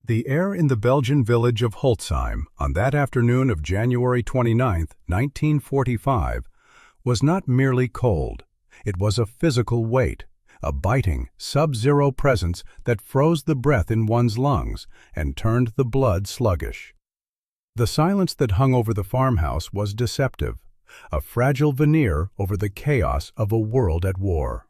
The air in the Belgian village of Holtzheim on that afternoon of January 29, 1945, was not merely cold. It was a physical weight, a biting, sub-zero presence that froze the breath in one's lungs and turned the blood sluggish. The silence that hung over the farmhouse was deceptive, a fragile veneer over the chaos of a world at war.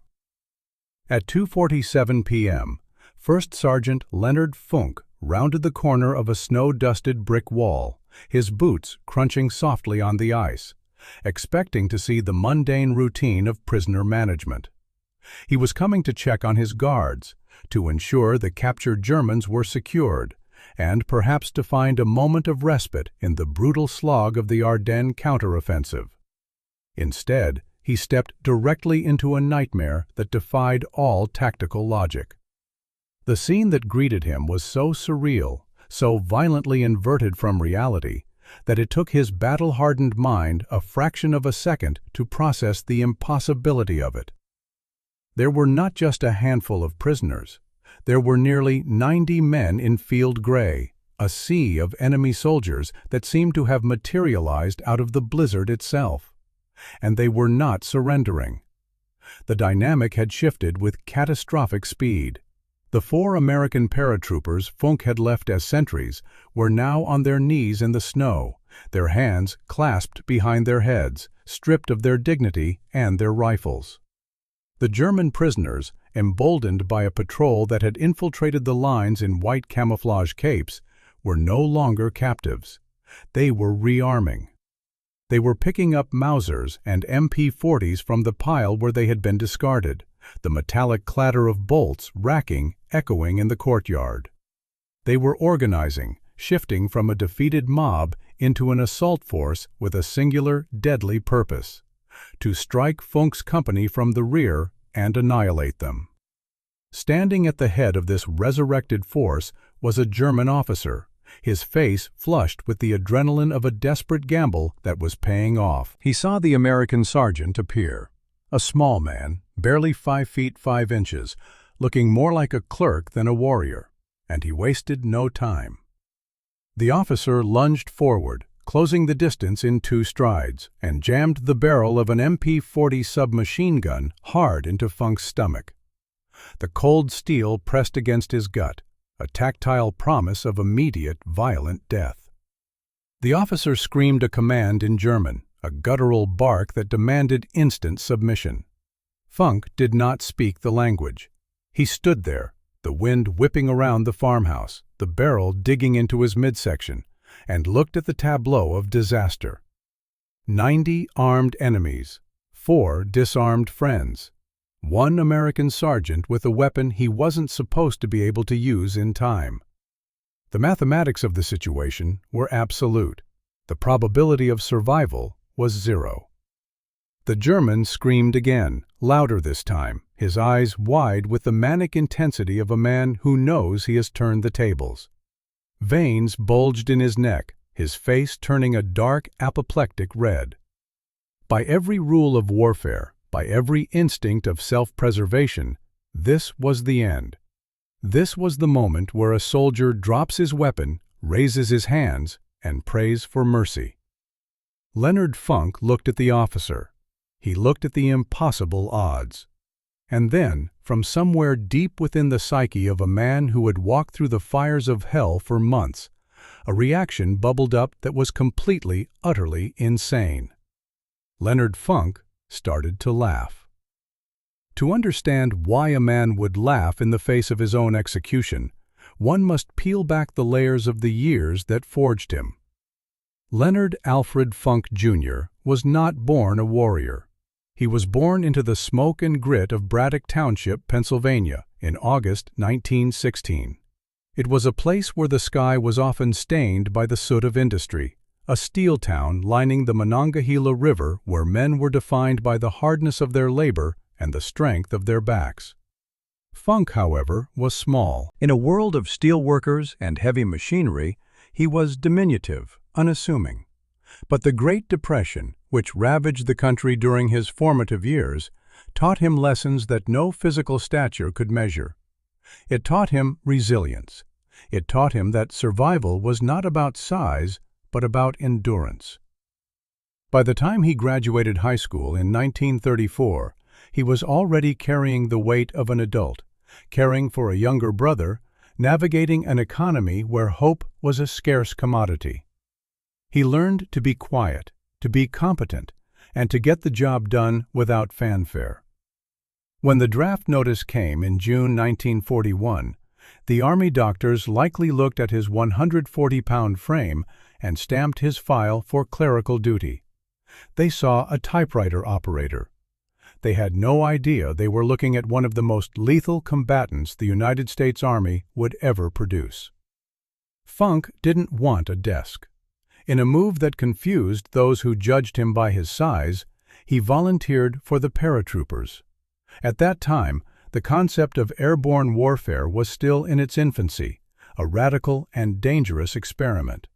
At 2:47 p.m., First Sergeant Leonard Funk rounded the corner of a snow-dusted brick wall, his boots crunching softly on the ice, expecting to see the mundane routine of prisoner management. He was coming to check on his guards, to ensure the captured Germans were secured, and perhaps to find a moment of respite in the brutal slog of the Ardennes counteroffensive. Instead, he stepped directly into a nightmare that defied all tactical logic. The scene that greeted him was so surreal, so violently inverted from reality, that it took his battle-hardened mind a fraction of a second to process the impossibility of it. There were not just a handful of prisoners. There were nearly 90 men in field gray, a sea of enemy soldiers that seemed to have materialized out of the blizzard itself. And they were not surrendering. The dynamic had shifted with catastrophic speed. The 4 American paratroopers Funk had left as sentries were now on their knees in the snow, their hands clasped behind their heads, stripped of their dignity and their rifles. The German prisoners, emboldened by a patrol that had infiltrated the lines in white camouflage capes, were no longer captives. They were rearming. They were picking up Mausers and MP40s from the pile where they had been discarded, the metallic clatter of bolts racking, echoing in the courtyard. They were organizing, shifting from a defeated mob into an assault force with a singular, deadly purpose: to strike Funk's company from the rear and annihilate them. Standing at the head of this resurrected force was a German officer, his face flushed with the adrenaline of a desperate gamble that was paying off. He saw the American sergeant appear, a small man, barely 5 feet 5 inches, looking more like a clerk than a warrior, and he wasted no time. The officer lunged forward, closing the distance in 2 strides, and jammed the barrel of an MP40 submachine gun hard into Funk's stomach. The cold steel pressed against his gut, a tactile promise of immediate, violent death. The officer screamed a command in German, a guttural bark that demanded instant submission. Funk did not speak the language. He stood there, the wind whipping around the farmhouse, the barrel digging into his midsection, and looked at the tableau of disaster. 90 armed enemies, 4 disarmed friends, 1 American sergeant with a weapon he wasn't supposed to be able to use in time. The mathematics of the situation were absolute. The probability of survival was 0. The German screamed again, louder this time, his eyes wide with the manic intensity of a man who knows he has turned the tables. Veins bulged in his neck, his face turning a dark apoplectic red. By every rule of warfare, by every instinct of self-preservation, this was the end. This was the moment where a soldier drops his weapon, raises his hands, and prays for mercy. Leonard Funk looked at the officer. He looked at the impossible odds. And then, from somewhere deep within the psyche of a man who had walked through the fires of hell for months, a reaction bubbled up that was completely, utterly insane. Leonard Funk started to laugh. To understand why a man would laugh in the face of his own execution, one must peel back the layers of the years that forged him. Leonard Alfred Funk, Jr. was not born a warrior. He was born into the smoke and grit of Braddock Township, Pennsylvania, in August 1916. It was a place where the sky was often stained by the soot of industry, a steel town lining the Monongahela River where men were defined by the hardness of their labor and the strength of their backs. Funk, however, was small. In a world of steel workers and heavy machinery, he was diminutive, unassuming. But the Great Depression, which ravaged the country during his formative years, taught him lessons that no physical stature could measure. It taught him resilience. It taught him that survival was not about size, but about endurance. By the time he graduated high school in 1934, he was already carrying the weight of an adult, caring for a younger brother, navigating an economy where hope was a scarce commodity. He learned to be quiet, to be competent, and to get the job done without fanfare. When the draft notice came in June 1941, the Army doctors likely looked at his 140-pound frame and stamped his file for clerical duty. They saw a typewriter operator. They had no idea they were looking at one of the most lethal combatants the United States Army would ever produce. Funk didn't want a desk. In a move that confused those who judged him by his size, he volunteered for the paratroopers. At that time, the concept of airborne warfare was still in its infancy, a radical and dangerous experiment.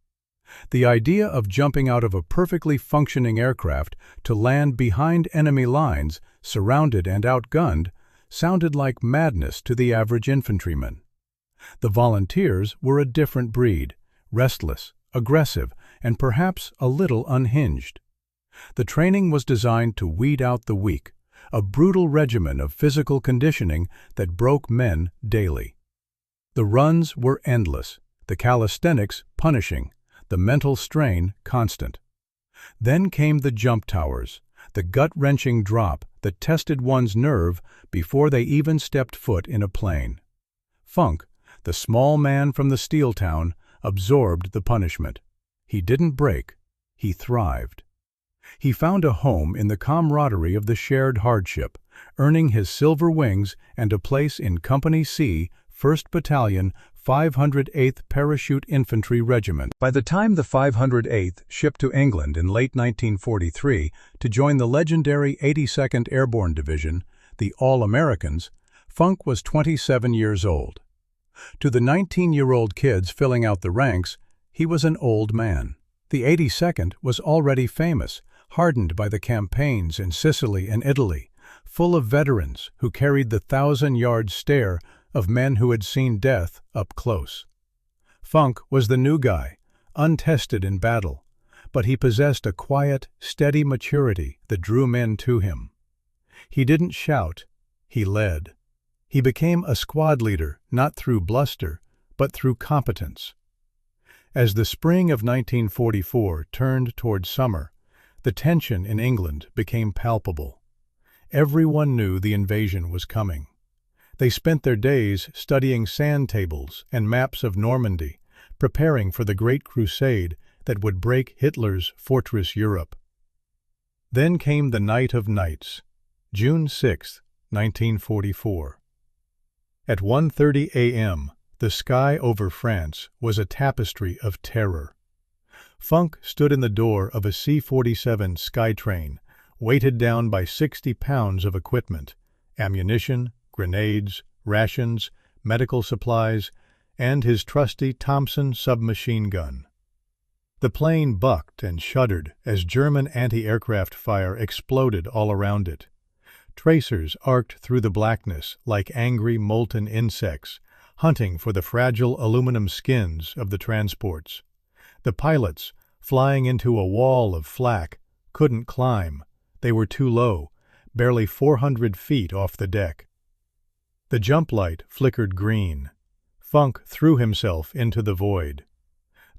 The idea of jumping out of a perfectly functioning aircraft to land behind enemy lines, surrounded and outgunned, sounded like madness to the average infantryman. The volunteers were a different breed, restless, aggressive, and perhaps a little unhinged. The training was designed to weed out the weak, a brutal regimen of physical conditioning that broke men daily. The runs were endless, the calisthenics punishing, the mental strain constant. Then came the jump towers, the gut-wrenching drop that tested one's nerve before they even stepped foot in a plane. Funk, the small man from the steel town, absorbed the punishment. He didn't break, he thrived. He found a home in the camaraderie of the shared hardship, earning his silver wings and a place in Company C, 1st Battalion, 508th Parachute Infantry Regiment. By the time the 508th shipped to England in late 1943 to join the legendary 82nd Airborne Division, the All-Americans, Funk was 27 years old. To the 19-year-old kids filling out the ranks, he was an old man. The 82nd was already famous, hardened by the campaigns in Sicily and Italy, full of veterans who carried the 1,000-yard stare of men who had seen death up close. Funk was the new guy, untested in battle, but he possessed a quiet, steady maturity that drew men to him. He didn't shout, he led. He became a squad leader not through bluster, but through competence. As the spring of 1944 turned toward summer, the tension in England became palpable. Everyone knew the invasion was coming. They spent their days studying sand tables and maps of Normandy, preparing for the Great Crusade that would break Hitler's fortress Europe. Then came the night of nights, June 6, 1944. At 1:30 a.m., the sky over France was a tapestry of terror. Funk stood in the door of a C-47 Skytrain, weighted down by 60 pounds of equipment, ammunition, grenades, rations, medical supplies, and his trusty Thompson submachine gun. The plane bucked and shuddered as German anti-aircraft fire exploded all around it. Tracers arced through the blackness like angry molten insects, hunting for the fragile aluminum skins of the transports. The pilots, flying into a wall of flak, couldn't climb. They were too low, barely 400 feet off the deck. The jump light flickered green. Funk threw himself into the void.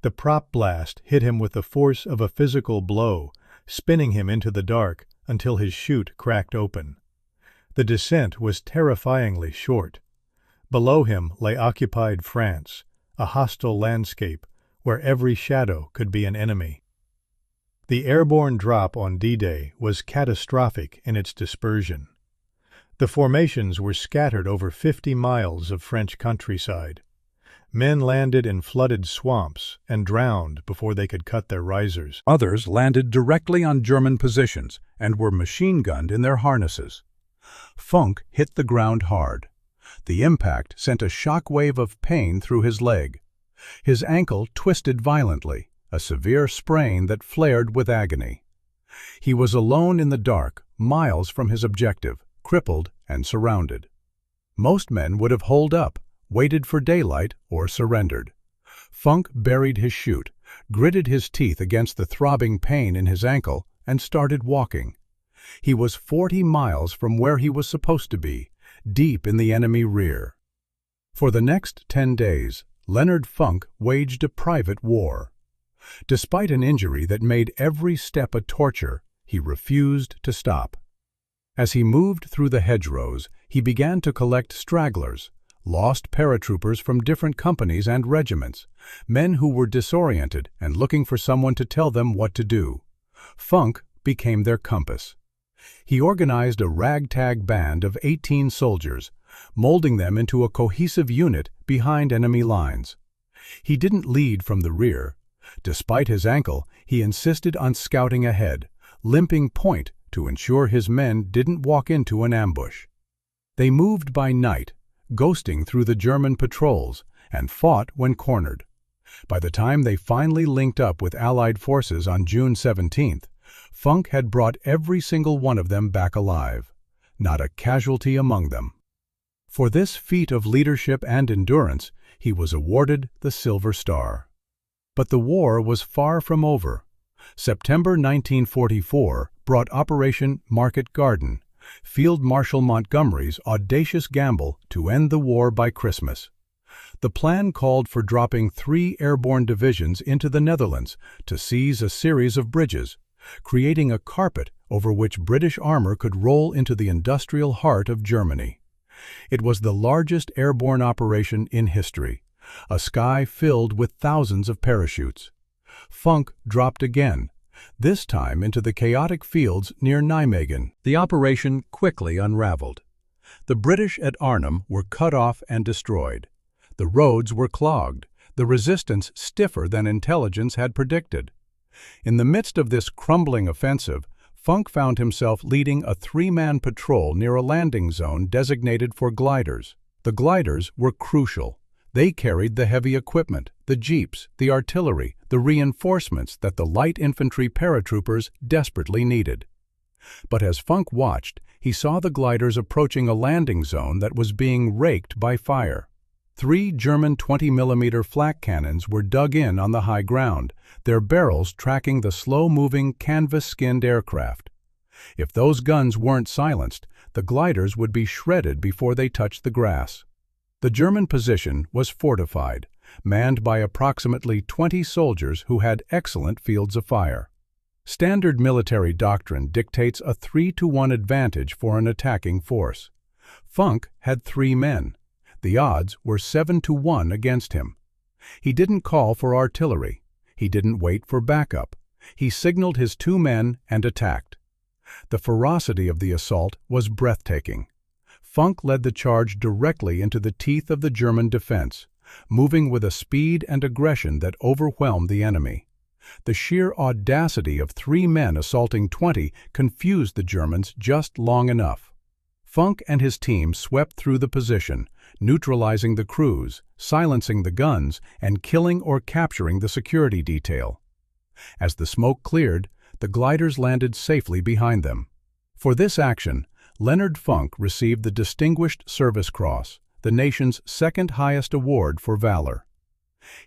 The prop blast hit him with the force of a physical blow, spinning him into the dark until his chute cracked open. The descent was terrifyingly short. Below him lay occupied France, a hostile landscape where every shadow could be an enemy. The airborne drop on D-Day was catastrophic in its dispersion. The formations were scattered over 50 miles of French countryside. Men landed in flooded swamps and drowned before they could cut their risers. Others landed directly on German positions and were machine-gunned in their harnesses. Funk hit the ground hard. The impact sent a shock wave of pain through his leg. His ankle twisted violently, a severe sprain that flared with agony. He was alone in the dark, miles from his objective, crippled and surrounded. Most men would have holed up, waited for daylight, or surrendered. Funk buried his chute, gritted his teeth against the throbbing pain in his ankle, and started walking. He was 40 miles from where he was supposed to be, deep in the enemy rear. For the next 10 days, Leonard Funk waged a private war. Despite an injury that made every step a torture, he refused to stop. As he moved through the hedgerows, he began to collect stragglers, lost paratroopers from different companies and regiments, men who were disoriented and looking for someone to tell them what to do. Funk became their compass. He organized a ragtag band of 18 soldiers, molding them into a cohesive unit behind enemy lines. He didn't lead from the rear. Despite his ankle, he insisted on scouting ahead, limping point to ensure his men didn't walk into an ambush. They moved by night, ghosting through the German patrols, and fought when cornered. By the time they finally linked up with Allied forces on June 17th, Funk had brought every single one of them back alive, not a casualty among them. For this feat of leadership and endurance, he was awarded the Silver Star. But the war was far from over. September 1944 brought Operation Market Garden, Field Marshal Montgomery's audacious gamble to end the war by Christmas. The plan called for dropping 3 airborne divisions into the Netherlands to seize a series of bridges, creating a carpet over which British armor could roll into the industrial heart of Germany. It was the largest airborne operation in history, a sky filled with thousands of parachutes. Funk dropped again, this time into the chaotic fields near Nijmegen. The operation quickly unraveled. The British at Arnhem were cut off and destroyed. The roads were clogged, the resistance stiffer than intelligence had predicted. In the midst of this crumbling offensive, Funk found himself leading a 3-man patrol near a landing zone designated for gliders. The gliders were crucial. They carried the heavy equipment, the jeeps, the artillery, the reinforcements that the light infantry paratroopers desperately needed. But as Funk watched, he saw the gliders approaching a landing zone that was being raked by fire. 3 German 20mm flak cannons were dug in on the high ground, their barrels tracking the slow-moving, canvas-skinned aircraft. If those guns weren't silenced, the gliders would be shredded before they touched the grass. The German position was fortified, manned by approximately 20 soldiers who had excellent fields of fire. Standard military doctrine dictates a 3-to-1 advantage for an attacking force. Funk had 3 men. The odds were 7-to-1 against him. He didn't call for artillery. He didn't wait for backup. He signaled his 2 men and attacked. The ferocity of the assault was breathtaking. Funk led the charge directly into the teeth of the German defense, moving with a speed and aggression that overwhelmed the enemy. The sheer audacity of 3 men assaulting 20 confused the Germans just long enough. Funk and his team swept through the position, neutralizing the crews, silencing the guns, and killing or capturing the security detail. As the smoke cleared, the gliders landed safely behind them. For this action, Leonard Funk received the Distinguished Service Cross, the nation's 2nd highest award for valor.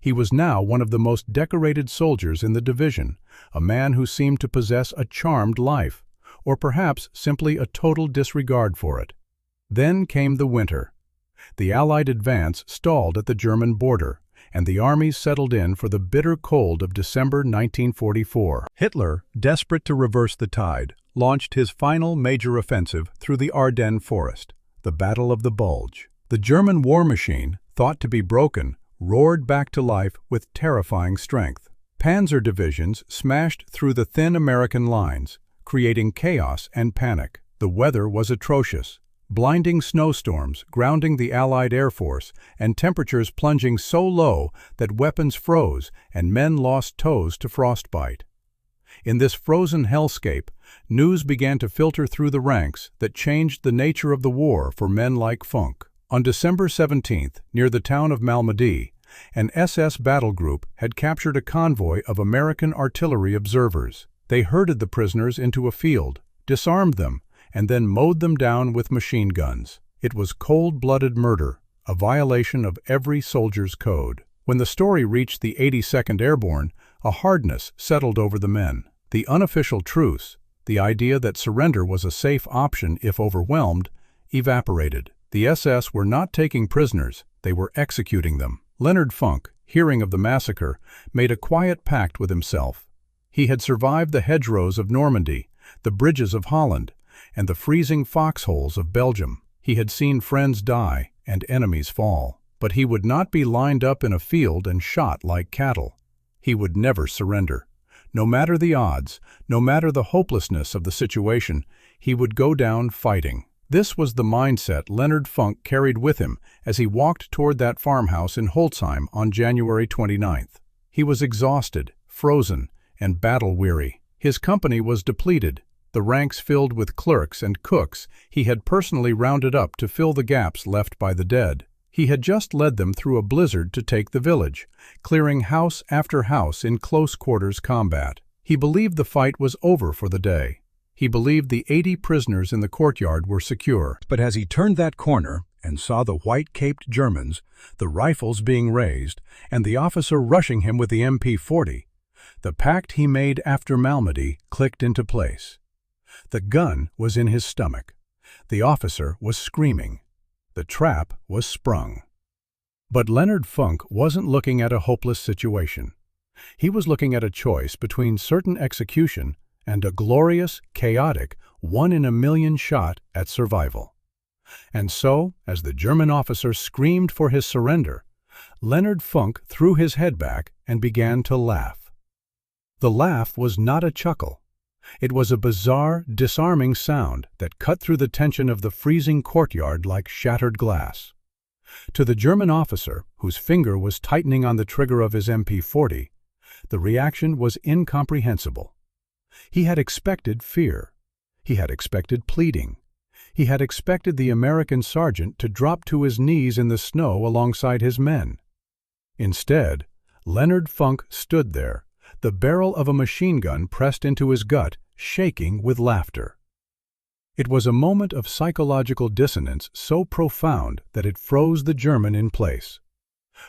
He was now one of the most decorated soldiers in the division, a man who seemed to possess a charmed life, or perhaps simply a total disregard for it. Then came the winter. The Allied advance stalled at the German border, and the armies settled in for the bitter cold of December 1944. Hitler, desperate to reverse the tide, launched his final major offensive through the Ardennes forest, the Battle of the Bulge. The German war machine, thought to be broken, roared back to life with terrifying strength. Panzer divisions smashed through the thin American lines, creating chaos and panic. The weather was atrocious. Blinding snowstorms grounding the Allied Air Force, and temperatures plunging so low that weapons froze and men lost toes to frostbite. In this frozen hellscape, news began to filter through the ranks that changed the nature of the war for men like Funk. On December 17th, near the town of Malmedy, an SS battle group had captured a convoy of American artillery observers. They herded the prisoners into a field, disarmed them, and then mowed them down with machine guns. It was cold-blooded murder, a violation of every soldier's code. When the story reached the 82nd Airborne, a hardness settled over the men. The unofficial truce, the idea that surrender was a safe option if overwhelmed, evaporated. The SS were not taking prisoners, they were executing them. Leonard Funk, hearing of the massacre, made a quiet pact with himself. He had survived the hedgerows of Normandy, the bridges of Holland, and the freezing foxholes of Belgium. He had seen friends die and enemies fall. But he would not be lined up in a field and shot like cattle. He would never surrender. No matter the odds, no matter the hopelessness of the situation, he would go down fighting. This was the mindset Leonard Funk carried with him as he walked toward that farmhouse in Holzheim on January 29th. He was exhausted, frozen, and battle-weary. His company was depleted, the ranks filled with clerks and cooks he had personally rounded up to fill the gaps left by the dead. He had just led them through a blizzard to take the village, clearing house after house in close-quarters combat. He believed the fight was over for the day. He believed the 80 prisoners in the courtyard were secure. But as he turned that corner and saw the white-caped Germans, the rifles being raised, and the officer rushing him with the MP-40, the pact he made after Malmedy clicked into place. The gun was in his stomach. The officer was screaming. The trap was sprung. But Leonard Funk wasn't looking at a hopeless situation. He was looking at a choice between certain execution and a glorious, chaotic, one-in-a-million shot at survival. And so, as the German officer screamed for his surrender, Leonard Funk threw his head back and began to laugh. The laugh was not a chuckle. It was a bizarre, disarming sound that cut through the tension of the freezing courtyard like shattered glass. To the German officer, whose finger was tightening on the trigger of his MP-40, the reaction was incomprehensible. He had expected fear. He had expected pleading. He had expected the American sergeant to drop to his knees in the snow alongside his men. Instead, Leonard Funk stood there, the barrel of a machine gun pressed into his gut, shaking with laughter. It was a moment of psychological dissonance so profound that it froze the German in place.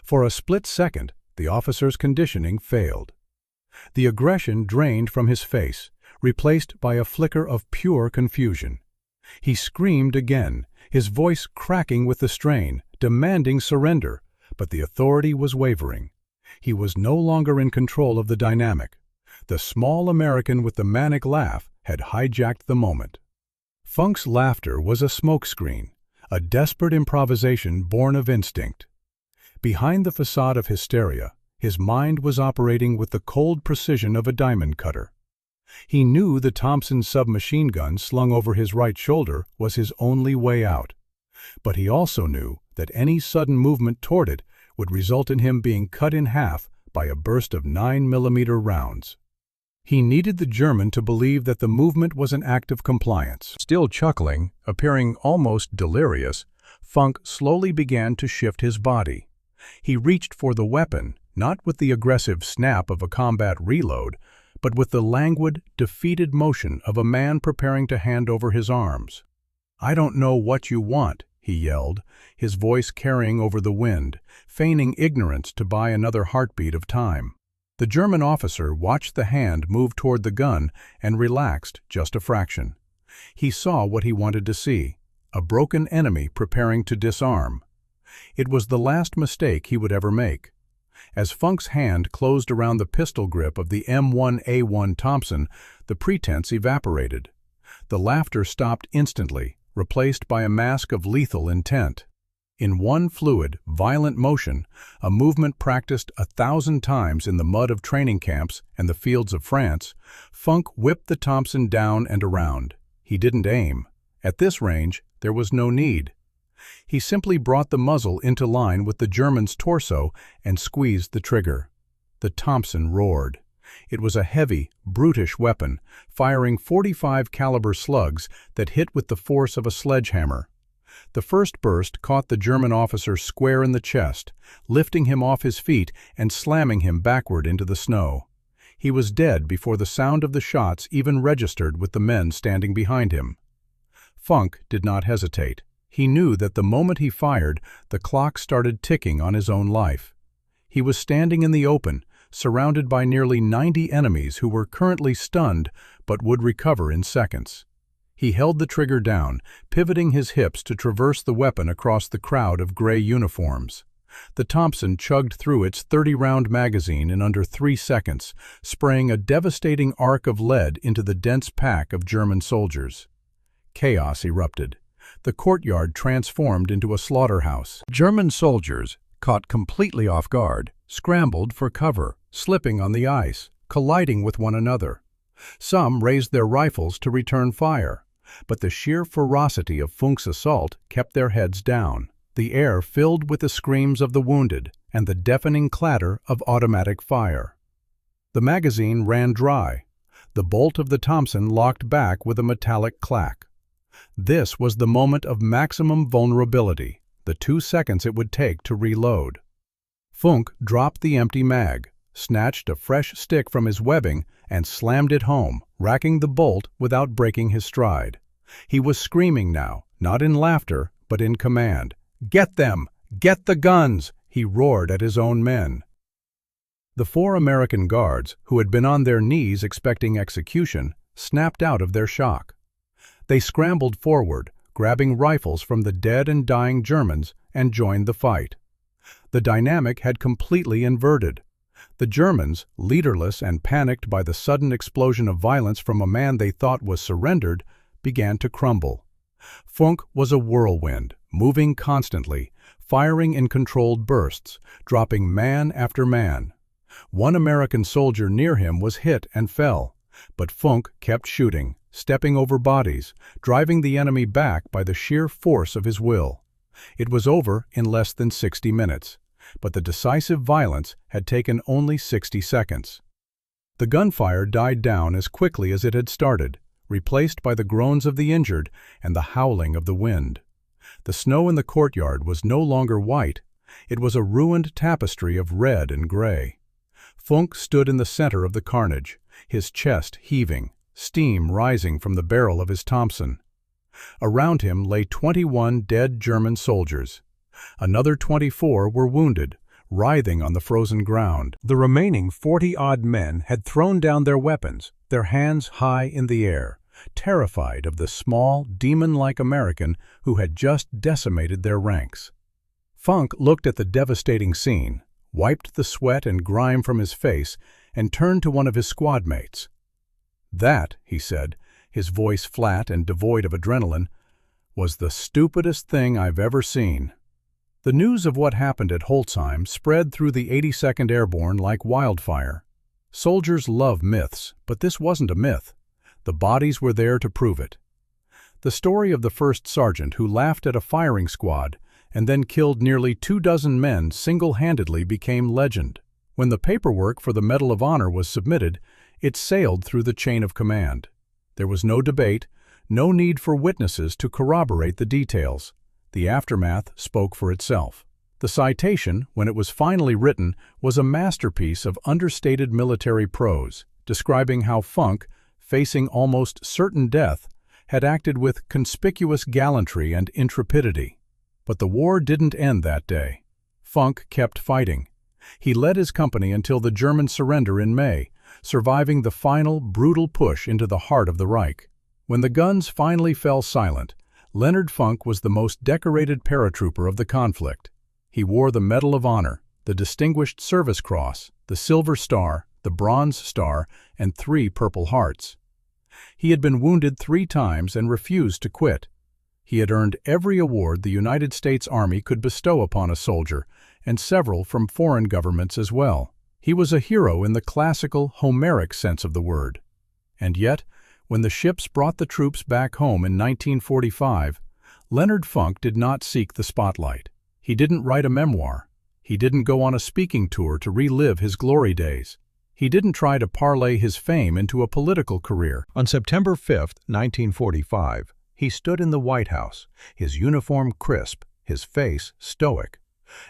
For a split second, the officer's conditioning failed. The aggression drained from his face, replaced by a flicker of pure confusion. He screamed again, his voice cracking with the strain, demanding surrender, but the authority was wavering. He was no longer in control of the dynamic. The small American with the manic laugh had hijacked the moment. Funk's laughter was a smokescreen, a desperate improvisation born of instinct. Behind the facade of hysteria, his mind was operating with the cold precision of a diamond cutter. He knew the Thompson submachine gun slung over his right shoulder was his only way out. But he also knew that any sudden movement toward it would result in him being cut in half by a burst of 9mm rounds. He needed the German to believe that the movement was an act of compliance. Still chuckling, appearing almost delirious, Funk slowly began to shift his body. He reached for the weapon, not with the aggressive snap of a combat reload, but with the languid, defeated motion of a man preparing to hand over his arms. "I don't know what you want," he yelled, his voice carrying over the wind, feigning ignorance to buy another heartbeat of time. The German officer watched the hand move toward the gun and relaxed just a fraction. He saw what he wanted to see, a broken enemy preparing to disarm. It was the last mistake he would ever make. As Funk's hand closed around the pistol grip of the M1A1 Thompson, the pretense evaporated. The laughter stopped instantly, replaced by a mask of lethal intent. In one fluid, violent motion, a movement practiced 1,000 times in the mud of training camps and the fields of France, Funk whipped the Thompson down and around. He didn't aim. At this range, there was no need. He simply brought the muzzle into line with the German's torso and squeezed the trigger. The Thompson roared. It was a heavy, brutish weapon, firing .45 caliber slugs that hit with the force of a sledgehammer. The first burst caught the German officer square in the chest, lifting him off his feet and slamming him backward into the snow. He was dead before the sound of the shots even registered with the men standing behind him. Funk did not hesitate. He knew that the moment he fired, the clock started ticking on his own life. He was standing in the open, surrounded by nearly 90 enemies who were currently stunned but would recover in seconds. He held the trigger down, pivoting his hips to traverse the weapon across the crowd of gray uniforms. The Thompson chugged through its 30-round magazine in under 3 seconds, spraying a devastating arc of lead into the dense pack of German soldiers. Chaos erupted. The courtyard transformed into a slaughterhouse. German soldiers, caught completely off guard, scrambled for cover, slipping on the ice, colliding with one another. Some raised their rifles to return fire, but the sheer ferocity of Funk's assault kept their heads down. The air filled with the screams of the wounded and the deafening clatter of automatic fire. The magazine ran dry. The bolt of the Thompson locked back with a metallic clack. This was the moment of maximum vulnerability, the 2 seconds it would take to reload. Funk dropped the empty mag, snatched a fresh stick from his webbing, and slammed it home, racking the bolt without breaking his stride. He was screaming now, not in laughter, but in command. "Get them! Get the guns!" he roared at his own men. The 4 American guards, who had been on their knees expecting execution, snapped out of their shock. They scrambled forward, grabbing rifles from the dead and dying Germans, and joined the fight. The dynamic had completely inverted. The Germans, leaderless and panicked by the sudden explosion of violence from a man they thought was surrendered, began to crumble. Funk was a whirlwind, moving constantly, firing in controlled bursts, dropping man after man. One American soldier near him was hit and fell, but Funk kept shooting, stepping over bodies, driving the enemy back by the sheer force of his will. It was over in less than 60 minutes, but the decisive violence had taken only 60 seconds. The gunfire died down as quickly as it had started, replaced by the groans of the injured and the howling of the wind. The snow in the courtyard was no longer white. It was a ruined tapestry of red and gray. Funk stood in the center of the carnage, his chest heaving, steam rising from the barrel of his Thompson. Around him lay 21 dead German soldiers. Another 24 were wounded, writhing on the frozen ground. The remaining 40-odd men had thrown down their weapons, their hands high in the air, terrified of the small, demon-like American who had just decimated their ranks. Funk looked at the devastating scene, wiped the sweat and grime from his face, and turned to one of his squad mates. "That," he said, his voice flat and devoid of adrenaline, "was the stupidest thing I've ever seen." The news of what happened at Holzheim spread through the 82nd Airborne like wildfire. Soldiers love myths, but this wasn't a myth. The bodies were there to prove it. The story of the first sergeant who laughed at a firing squad and then killed nearly 24 men single-handedly became legend. When the paperwork for the Medal of Honor was submitted, it sailed through the chain of command. There was no debate, no need for witnesses to corroborate the details. The aftermath spoke for itself. The citation, when it was finally written, was a masterpiece of understated military prose, describing how Funk, facing almost certain death, had acted with conspicuous gallantry and intrepidity. But the war didn't end that day. Funk kept fighting. He led his company until the German surrender in May, surviving the final, brutal push into the heart of the Reich. When the guns finally fell silent, Leonard Funk was the most decorated paratrooper of the conflict. He wore the Medal of Honor, the Distinguished Service Cross, the Silver Star, the Bronze Star, and 3 Purple Hearts. He had been wounded 3 times and refused to quit. He had earned every award the United States Army could bestow upon a soldier, and several from foreign governments as well. He was a hero in the classical, Homeric sense of the word. And yet, when the ships brought the troops back home in 1945, Leonard Funk did not seek the spotlight. He didn't write a memoir. He didn't go on a speaking tour to relive his glory days. He didn't try to parlay his fame into a political career. On September 5, 1945, he stood in the White House, his uniform crisp, his face stoic,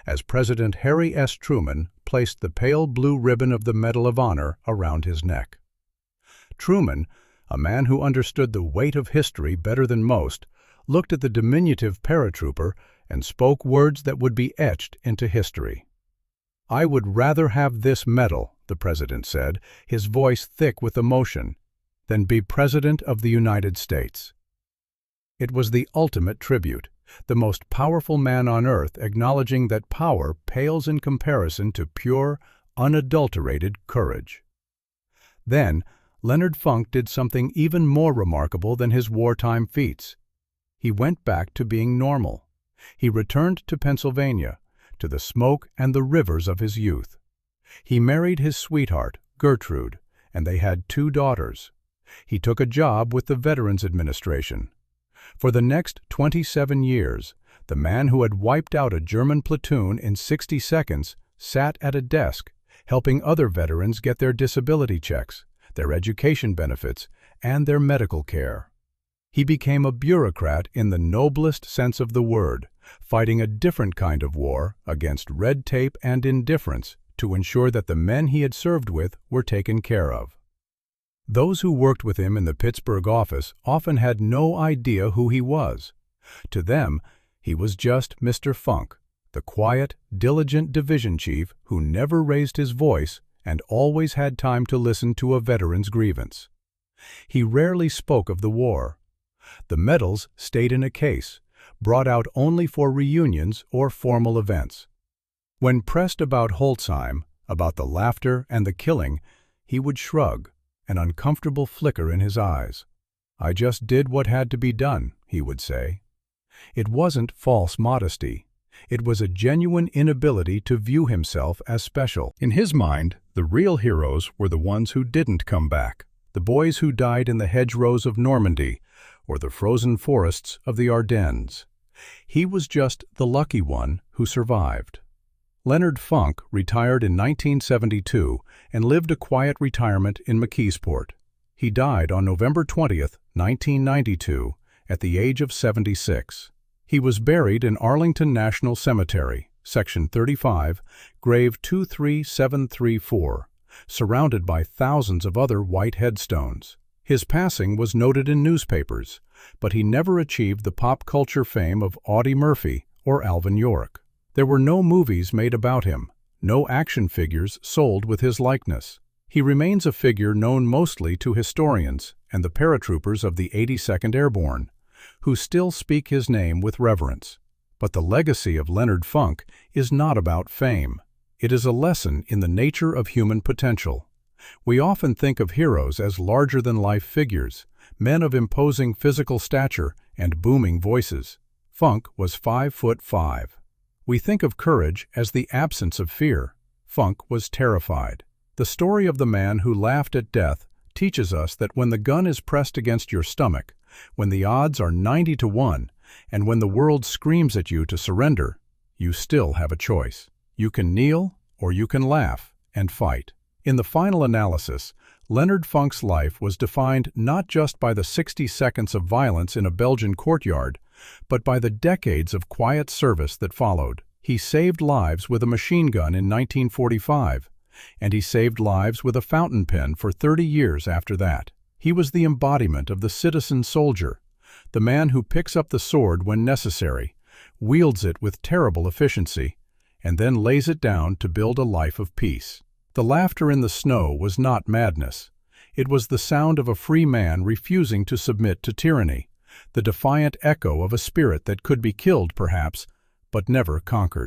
as President Harry S. Truman placed the pale blue ribbon of the Medal of Honor around his neck. Truman, a man who understood the weight of history better than most, looked at the diminutive paratrooper, and spoke words that would be etched into history. "I would rather have this medal," the president said, his voice thick with emotion, "than be President of the United States." It was the ultimate tribute, the most powerful man on earth acknowledging that power pales in comparison to pure, unadulterated courage. Then, Leonard Funk did something even more remarkable than his wartime feats. He went back to being normal. He returned to Pennsylvania, to the smoke and the rivers of his youth. He married his sweetheart, Gertrude, and they had 2 daughters. He took a job with the Veterans Administration. For the next 27 years, the man who had wiped out a German platoon in 60 seconds sat at a desk, helping other veterans get their disability checks, their education benefits, and their medical care. He became a bureaucrat in the noblest sense of the word, fighting a different kind of war against red tape and indifference to ensure that the men he had served with were taken care of. Those who worked with him in the Pittsburgh office often had no idea who he was. To them, he was just Mr. Funk, the quiet, diligent division chief who never raised his voice and always had time to listen to a veteran's grievance. He rarely spoke of the war. The medals stayed in a case, brought out only for reunions or formal events. When pressed about Holtzheim, about the laughter and the killing, he would shrug, an uncomfortable flicker in his eyes. "I just did what had to be done," he would say. It wasn't false modesty. It was a genuine inability to view himself as special. In his mind, the real heroes were the ones who didn't come back, the boys who died in the hedgerows of Normandy or the frozen forests of the Ardennes. He was just the lucky one who survived. Leonard Funk retired in 1972 and lived a quiet retirement in McKeesport. He died on November 20th, 1992, at the age of 76. He was buried in Arlington National Cemetery, Section 35, grave 23734, surrounded by thousands of other white headstones. His passing was noted in newspapers, but he never achieved the pop culture fame of Audie Murphy or Alvin York. There were no movies made about him, no action figures sold with his likeness. He remains a figure known mostly to historians and the paratroopers of the 82nd Airborne, who still speak his name with reverence. But the legacy of Leonard Funk is not about fame. It is a lesson in the nature of human potential. We often think of heroes as larger-than-life figures, men of imposing physical stature and booming voices. Funk was 5'5". We think of courage as the absence of fear. Funk was terrified. The story of the man who laughed at death teaches us that when the gun is pressed against your stomach, when the odds are 90-1, and when the world screams at you to surrender, you still have a choice. You can kneel or you can laugh and fight. In the final analysis, Leonard Funk's life was defined not just by the 60 seconds of violence in a Belgian courtyard, but by the decades of quiet service that followed. He saved lives with a machine gun in 1945, and he saved lives with a fountain pen for 30 years after that. He was the embodiment of the citizen soldier, the man who picks up the sword when necessary, wields it with terrible efficiency, and then lays it down to build a life of peace. The laughter in the snow was not madness. It was the sound of a free man refusing to submit to tyranny, the defiant echo of a spirit that could be killed, perhaps, but never conquered.